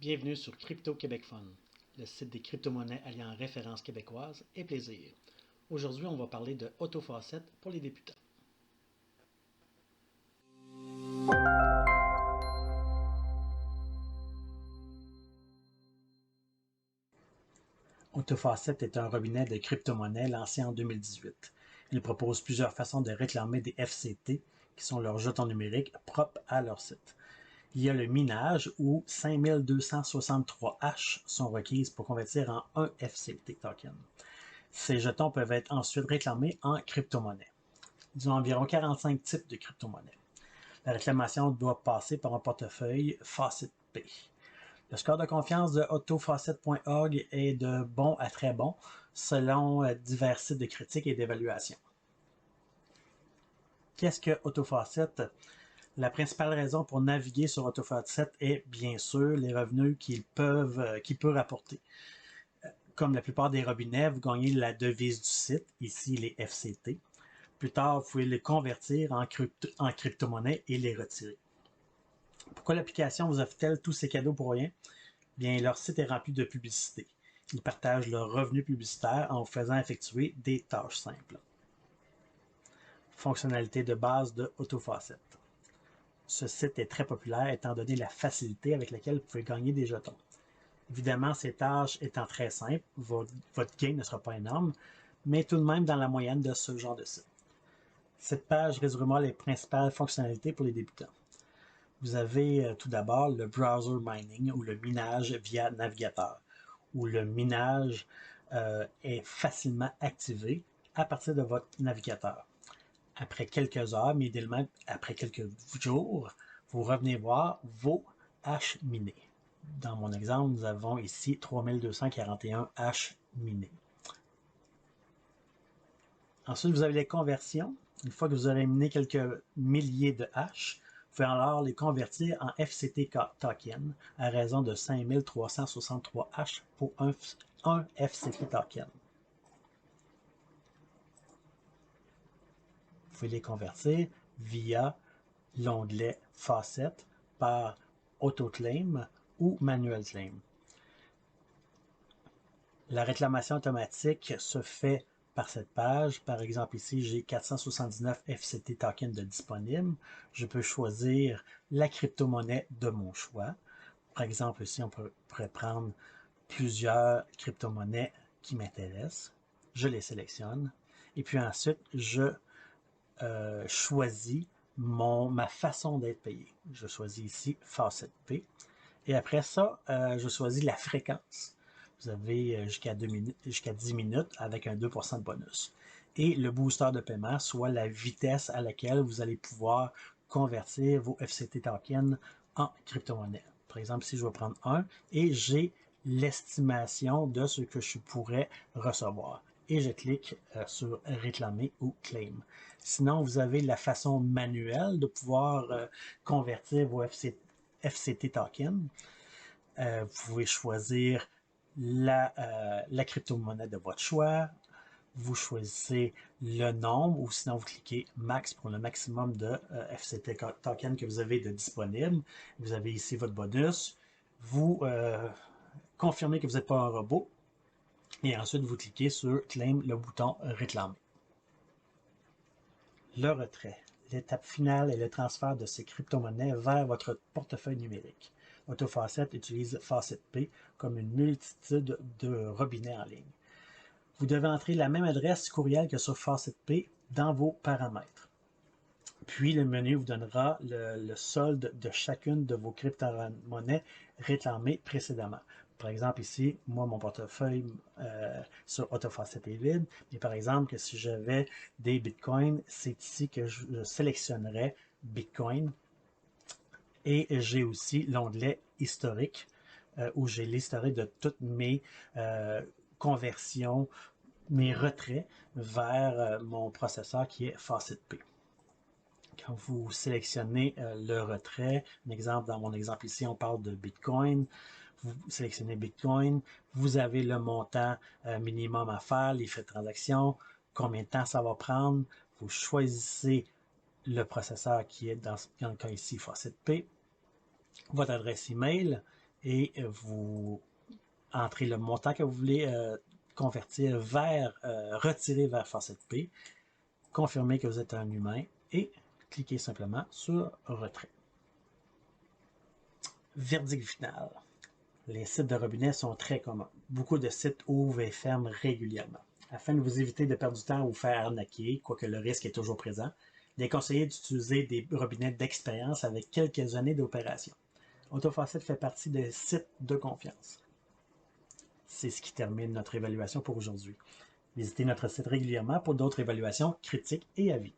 Bienvenue sur Crypto Québec Fun, le site des crypto-monnaies alliant références québécoises et plaisir. Aujourd'hui, on va parler de AutoFaucet pour les débutants. AutoFaucet est un robinet de crypto-monnaies lancé en 2018. Il propose plusieurs façons de réclamer des FCT, qui sont leurs jetons numériques propres à leur site. Il y a le minage où 5263 hash sont requises pour convertir en un FCT token. Ces jetons peuvent être ensuite réclamés en crypto-monnaie. Ils ont environ 45 types de crypto-monnaies. La réclamation doit passer par un portefeuille FaucetP. Le score de confiance de autofaucet.org est de bon à très bon, selon divers sites de critique et d'évaluation. Qu'est-ce que AutoFaucet? La principale raison pour naviguer sur AutoFaucet est bien sûr les revenus qu'il peut rapporter. Comme la plupart des robinets, vous gagnez la devise du site, ici les FCT. Plus tard, vous pouvez les convertir en crypto-monnaie et les retirer. Pourquoi l'application vous offre-t-elle tous ces cadeaux pour rien? Bien, leur site est rempli de publicité. Ils partagent leurs revenus publicitaires en vous faisant effectuer des tâches simples. Fonctionnalité de base de AutoFaucet. Ce site est très populaire étant donné la facilité avec laquelle vous pouvez gagner des jetons. Évidemment, ces tâches étant très simples, votre gain ne sera pas énorme, mais tout de même dans la moyenne de ce genre de site. Cette page résumera les principales fonctionnalités pour les débutants. Vous avez tout d'abord le browser mining ou le minage via navigateur, où le minage est facilement activé à partir de votre navigateur. Après quelques heures, mais idéalement après quelques jours, vous revenez voir vos hash minés. Dans mon exemple, nous avons ici 3241 hash minés. Ensuite, vous avez les conversions. Une fois que vous aurez miné quelques milliers de hash, vous pouvez alors les convertir en FCT token à raison de 5363 hash pour un FCT token. Vous pouvez les convertir via l'onglet Faucet par AutoClaim ou Manual Claim. La réclamation automatique se fait par cette page. Par exemple, ici, j'ai 479 FCT tokens de disponibles. Je peux choisir la crypto-monnaie de mon choix. Par exemple, ici, on pourrait prendre plusieurs crypto-monnaies qui m'intéressent. Je les sélectionne. Et puis ensuite, je choisis ma façon d'être payé. Je choisis ici FaucetP. Et après ça, je choisis la fréquence. Vous avez jusqu'à 10 minutes avec un 2% de bonus. Et le booster de paiement, soit la vitesse à laquelle vous allez pouvoir convertir vos FCT tokens en crypto-monnaie. Par exemple, si je vais prendre un et j'ai l'estimation de ce que je pourrais recevoir. Et je clique sur réclamer ou claim. Sinon, vous avez la façon manuelle de pouvoir convertir vos FCT tokens. Vous pouvez choisir la crypto-monnaie de votre choix. Vous choisissez le nombre ou sinon vous cliquez max pour le maximum de FCT token que vous avez de disponible. Vous avez ici votre bonus. Vous confirmez que vous n'êtes pas un robot et ensuite vous cliquez sur claim, le bouton réclamer. Le retrait. L'étape finale est le transfert de ces crypto-monnaies vers votre portefeuille numérique. AutoFaucet utilise FaucetP comme une multitude de robinets en ligne. Vous devez entrer la même adresse courriel que sur FaucetP dans vos paramètres. Puis le menu vous donnera le solde de chacune de vos crypto-monnaies réclamées précédemment. Par exemple, ici, moi, mon portefeuille sur AutoFaucet est vide. Mais par exemple, que si j'avais des bitcoins, c'est ici que je sélectionnerais Bitcoin. Et j'ai aussi l'onglet historique où j'ai l'historique de toutes mes conversions, mes retraits vers mon processeur qui est FaucetP. Quand vous sélectionnez le retrait, un exemple, dans mon exemple ici, on parle de Bitcoin. Vous sélectionnez Bitcoin, vous avez le montant minimum à faire, les frais de transaction, combien de temps ça va prendre. Vous choisissez le processeur qui est dans le cas ici FaucetP, votre adresse email et vous entrez le montant que vous voulez convertir vers, retirer vers Faucet Pay, confirmez que vous êtes un humain et cliquez simplement sur Retrait. Verdict final. Les sites de robinet sont très communs. Beaucoup de sites ouvrent et ferment régulièrement. Afin de vous éviter de perdre du temps ou vous faire arnaquer, quoique le risque est toujours présent, il est conseillé d'utiliser des robinets d'expérience avec quelques années d'opération. AutoFaucet fait partie des sites de confiance. C'est ce qui termine notre évaluation pour aujourd'hui. Visitez notre site régulièrement pour d'autres évaluations, critiques et avis.